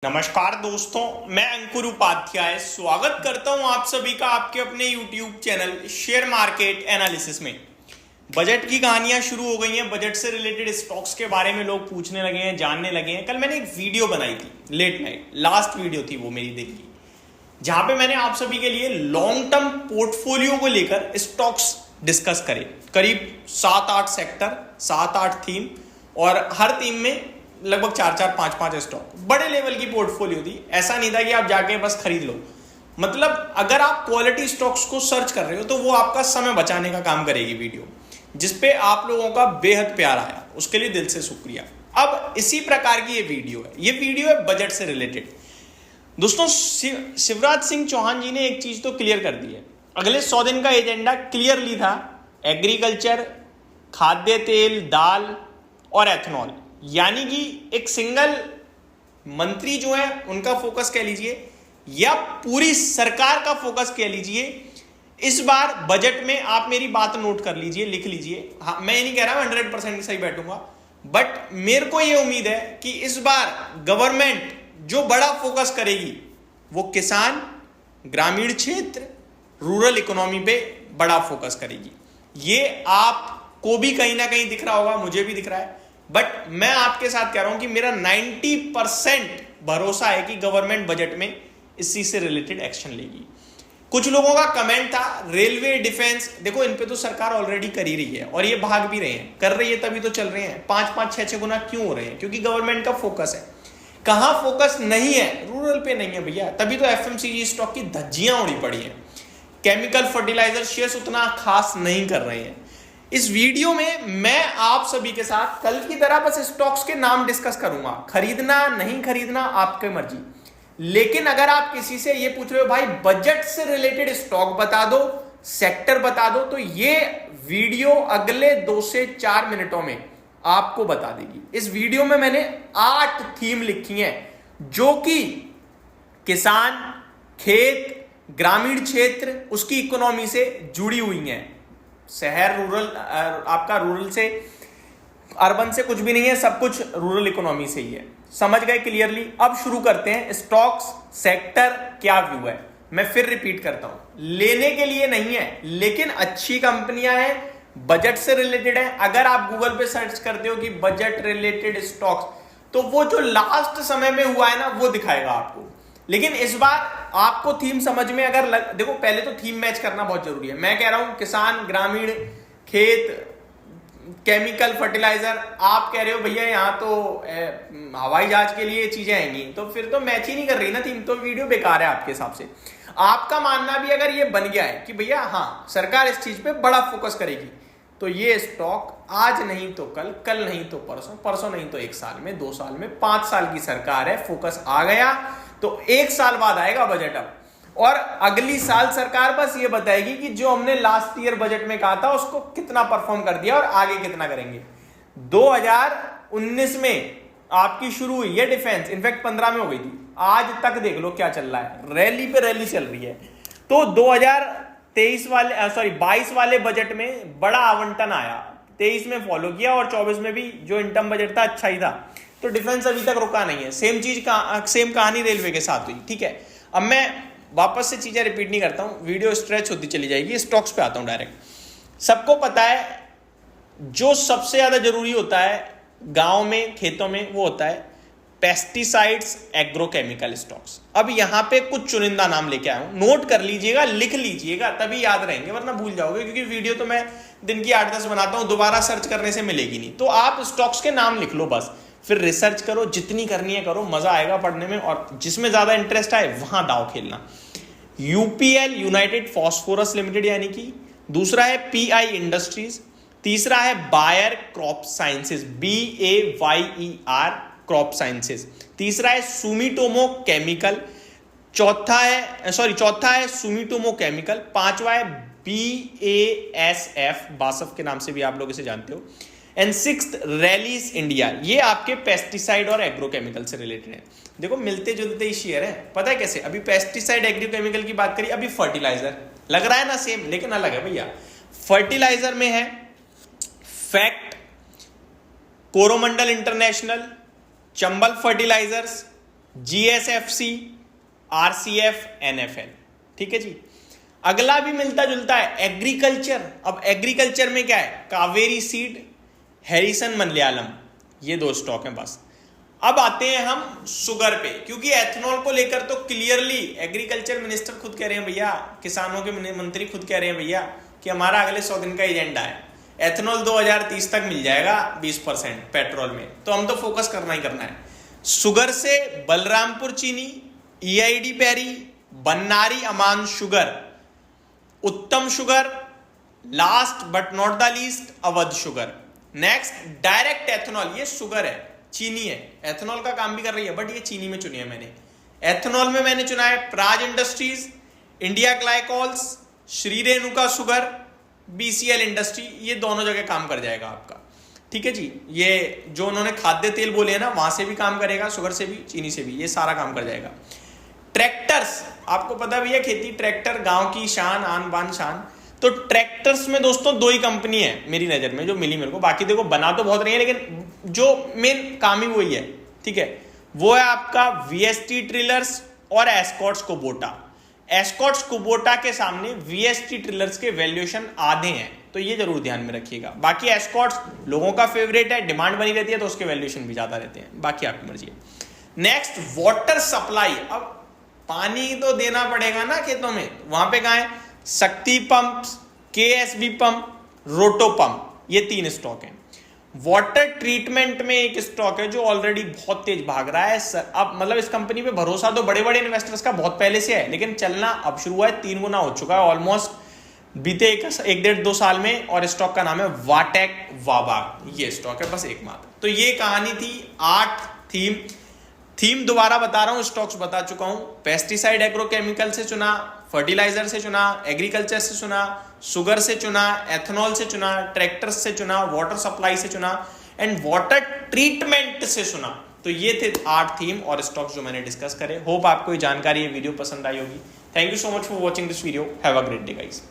नमस्कार दोस्तों, मैं अंकुर उपाध्याय स्वागत करता हूं आप सभी का आपके अपने YouTube channel share market analysis में। बजट की कहानियां शुरू हो गई हैं। बजट से रिलेटेड स्टॉक्स के बारे में लोग पूछने लगे हैं, जानने लगे हैं। कल मैंने एक वीडियो बनाई थी लेट नाइट, लास्ट वीडियो थी वो मेरी दिन की, जहां पे मैंने आप सभी के लिए लॉन्ग टर्म पोर्टफोलियो को लेकर स्टॉक्स डिस्कस करे। करीब 7-8 सेक्टर, 7-8 थीम, और हर थीम में लगभग 4-4, 5-5 स्टॉक। बड़े लेवल की पोर्टफोलियो थी। ऐसा नहीं था कि आप जाके बस खरीद लो। मतलब अगर आप क्वालिटी स्टॉक्स को सर्च कर रहे हो तो वो आपका समय बचाने का काम करेगी वीडियो, जिसपे आप लोगों का बेहद प्यार आया, उसके लिए दिल से शुक्रिया। अब इसी प्रकार की ये वीडियो है बजट से रिलेटेड। दोस्तों, शिवराज सिंह चौहान जी ने एक चीज तो क्लियर कर दी है। अगले 100 दिन का एजेंडा क्लियरली था, एग्रीकल्चर, खाद्य तेल, दाल और एथेनॉल। यानी कि एक सिंगल मंत्री जो है उनका फोकस कह लीजिए या पूरी सरकार का फोकस कह लीजिए, इस बार बजट में आप मेरी बात नोट कर लीजिए, लिख लीजिए। हाँ, मैं ये नहीं कह रहा 100% सही बैठूंगा, बट मेरे को ये उम्मीद है कि इस बार गवर्नमेंट जो बड़ा फोकस करेगी वो किसान, ग्रामीण क्षेत्र, रूरल इकोनॉमी पे बड़ा फोकस करेगी। ये आपको भी कहीं ना कहीं दिख रहा होगा, मुझे भी दिख रहा है, बट मैं आपके साथ कह रहा हूं कि मेरा 90% भरोसा है कि गवर्नमेंट बजट में इसी से रिलेटेड एक्शन लेगी। कुछ लोगों का कमेंट था रेलवे, डिफेंस, देखो इन पे तो सरकार ऑलरेडी कर ही रही है और ये भाग भी रहे हैं, कर रही है तभी तो चल रहे हैं। 5-5, 6-6 गुना क्यों हो रहे हैं? क्योंकि गवर्नमेंट का फोकस है। कहां फोकस नहीं है? रूरल पे नहीं है भैया, तभी तो एफएमसीजी स्टॉक की धज्जियां उड़ी पड़ी है। केमिकल फर्टिलाइजर शेयर्स उतना खास नहीं कर रहे हैं। इस वीडियो में मैं आप सभी के साथ कल की तरह बस स्टॉक्स के नाम डिस्कस करूंगा। खरीदना नहीं खरीदना आपकी मर्जी, लेकिन अगर आप किसी से ये पूछ रहे हो भाई बजट से रिलेटेड स्टॉक बता दो, सेक्टर बता दो, तो ये वीडियो अगले 2 से 4 मिनटों में आपको बता देगी। इस वीडियो में मैंने 8 थीम लिखी हैं जो कि किसान, खेत, ग्रामीण क्षेत्र, उसकी इकोनॉमी से जुड़ी हुई हैं। शहर, रूरल, आपका रूरल से, अर्बन से कुछ भी नहीं है, सब कुछ रूरल इकोनॉमी से ही है। समझ गए क्लियरली? अब शुरू करते हैं। स्टॉक्स, सेक्टर, क्या व्यू है। मैं फिर रिपीट करता हूं, लेने के लिए नहीं है, लेकिन अच्छी कंपनियां हैं, बजट से रिलेटेड है। अगर आप गूगल पे सर्च करते हो कि बजट रिलेटेड स्टॉक्स, तो वो जो लास्ट समय में हुआ है ना वो दिखाएगा आपको। लेकिन इस बार आपको थीम समझ में अगर देखो, पहले तो थीम मैच करना बहुत जरूरी है। मैं कह रहा हूं किसान, ग्रामीण, खेत, केमिकल, फर्टिलाइजर। आप कह रहे हो भैया यहां तो हवाई जहाज के लिए चीजें आएंगी, तो फिर तो मैच ही नहीं कर रही ना थीम, तो वीडियो बेकार है आपके हिसाब से। आपका मानना भी अगर ये बन गया है कि भैया हाँ सरकार इस चीज पे बड़ा फोकस करेगी, तो ये स्टॉक आज नहीं तो कल, कल नहीं तो परसों, परसों नहीं तो 1 साल में, 2 साल में, 5 साल की सरकार है। फोकस आ गया तो 1 साल बाद आएगा बजट अब, और अगली साल सरकार बस ये बताएगी कि जो हमने लास्ट ईयर बजट में कहा था उसको कितना परफॉर्म कर दिया और आगे कितना करेंगे। 2019 में आपकी शुरू हुई है डिफेंस, इनफैक्ट 15 में हो गई थी, आज तक देख लो क्या चल रहा है, रैली पे रैली चल रही है। तो 22 वाले बजट में बड़ा आवंटन आया, 23 में फॉलो किया और 24 में भी जो इंटर्म बजट था अच्छा ही था। तो डिफेंस अभी तक रुका नहीं है। सेम कहानी रेलवे के साथ हुई। ठीक है, अब मैं वापस से चीजें रिपीट नहीं करता हूं, वीडियो स्ट्रेच होती चली जाएगी। स्टॉक्स पे आता हूं डायरेक्ट। सबको पता है जो सबसे ज्यादा जरूरी होता है गांव में, खेतों में, वो होता है पेस्टिसाइड्स, एग्रोकेमिकल स्टॉक्स। अब यहां पे कुछ चुनिंदा नाम लेके आया हूं, नोट कर लीजिएगा, लिख लीजिएगा, तभी याद रहेंगे, वरना भूल जाओगे। क्योंकि वीडियो तो मैं दिन की 8-10 बनाता हूं, दोबारा सर्च करने से मिलेगी नहीं। तो आप स्टॉक्स के नाम लिख लो बस, फिर रिसर्च करो, जितनी करनी है करो, मजा आएगा पढ़ने में, और जिसमें ज्यादा इंटरेस्ट आए वहां दाव खेलना। यूपीएल, यूनाइटेड फॉस्फोरस लिमिटेड, यानी कि दूसरा है पीआई इंडस्ट्रीज, तीसरा है buyer crop sciences, BAYER crop sciences, तीसरा है सुमिटोमो केमिकल, चौथा है सुमिटोमो केमिकल, पांचवा है BASF, बासफ के नाम से भी आप लोग इसे जानते हो, एंड 6th रैलीज इंडिया। ये आपके पेस्टिसाइड और एग्रोकेमिकल से रिलेटेड है। देखो मिलते जुलते ही शेयर है, पता है कैसे? अभी पेस्टिसाइड, एग्रोकेमिकल की बात करी, अभी फर्टिलाइजर, लग रहा है ना सेम, लेकिन अलग है भैया। फर्टिलाइजर में है FACT, Coromandel International, Chambal fertilizers, GSFC, RCF, NFL। ठीक है जी। अगला भी मिलता जुलता है, एग्रीकल्चर। अब एग्रीकल्चर में क्या है, कावेरी सीड, हैरिसन मलयालम, ये 2 स्टॉक हैं बस। अब आते हैं हम शुगर पे, क्योंकि एथनॉल को लेकर तो क्लियरली एग्रीकल्चर मिनिस्टर खुद कह रहे हैं भैया, किसानों के मंत्री खुद कह रहे हैं भैया कि हमारा अगले 100 दिन का एजेंडा है, एथनॉल 2030 तक मिल जाएगा 20% पेट्रोल में, तो हम तो फोकस करना ही करना है। शुगर से बलरामपुर चीनी, EID पैरी, बन्नारी अमान शुगर, उत्तम sugar, last but not the least Awadh sugar. Next direct ethanol, ये शुगर है, चीनी है, एथनॉल का काम भी कर रही है बट ये चीनी में चुनी है मैंने। एथनॉल में मैंने चुना है Praj industries, India glycols, Shri Renuka sugar, BCL industry, ये दोनों जगह काम कर जाएगा आपका। ठीक है जी। ये जो उन्होंने खाद्य तेल बोले हैं ना, वहां से भी काम करेगा, शुगर से भी, चीनी से भी, ये सारा काम कर जाएगा। ट्रैक्टर्स, आपको पता भी है खेती, ट्रैक्टर गांव की शान, आन बान शान। तो ट्रैक्टर्स में दोस्तों 2 ही कंपनी है मेरी नजर में जो मिली मेरे को, बाकी देखो बना तो बहुत रही है लेकिन जो मेन काम ही वही है। ठीक है, वो है आपका VST ट्रिलर्स और एस्कॉट्स कुबोटा। एस्कॉट्स कुबोटा के सामने VST ट्रिलर्स के वैल्यूएशन आधे हैं, तो ये जरूर ध्यान में रखिएगा। बाकी एस्कॉट्स लोगों का फेवरेट है, डिमांड बनी रहती है तो उसके वैल्यूएशन भी ज्यादा रहते हैं, बाकी आपकी मर्जी है। नेक्स्ट वाटर सप्लाई, अब पानी तो देना पड़ेगा ना खेतों में, वहां पे कहां है, शक्ति पंप, KSB पंप, रोटो पंप, ये 3 स्टॉक हैं। वाटर ट्रीटमेंट में एक स्टॉक है जो ऑलरेडी बहुत तेज भाग रहा है। अब मतलब इस कंपनी पे भरोसा तो बड़े बड़े इन्वेस्टर्स का बहुत पहले से है, लेकिन चलना अब शुरू हुआ है, 3 गुना हो चुका है ऑलमोस्ट बीते 1-1.5-2 साल में। और स्टॉक का नाम है वाटेक वाबा, ये स्टॉक है बस एकमात्र। तो ये कहानी थी 8 थीम दोबारा बता रहा हूं, स्टॉक्स बता चुका हूं। पेस्टिसाइड एग्रोकेमिकल से चुना, फर्टिलाइजर से चुना, एग्रीकल्चर से चुना, शुगर से चुना, एथनॉल से चुना, ट्रैक्टर्स से चुना, वाटर सप्लाई से चुना एंड वाटर ट्रीटमेंट से चुना। तो ये थे 8 थीम और स्टॉक्स जो मैंने डिस्कस करे। होप आपको ये जानकारी, ये वीडियो पसंद आई होगी। Thank you so much for watching this video. Have a great day guys.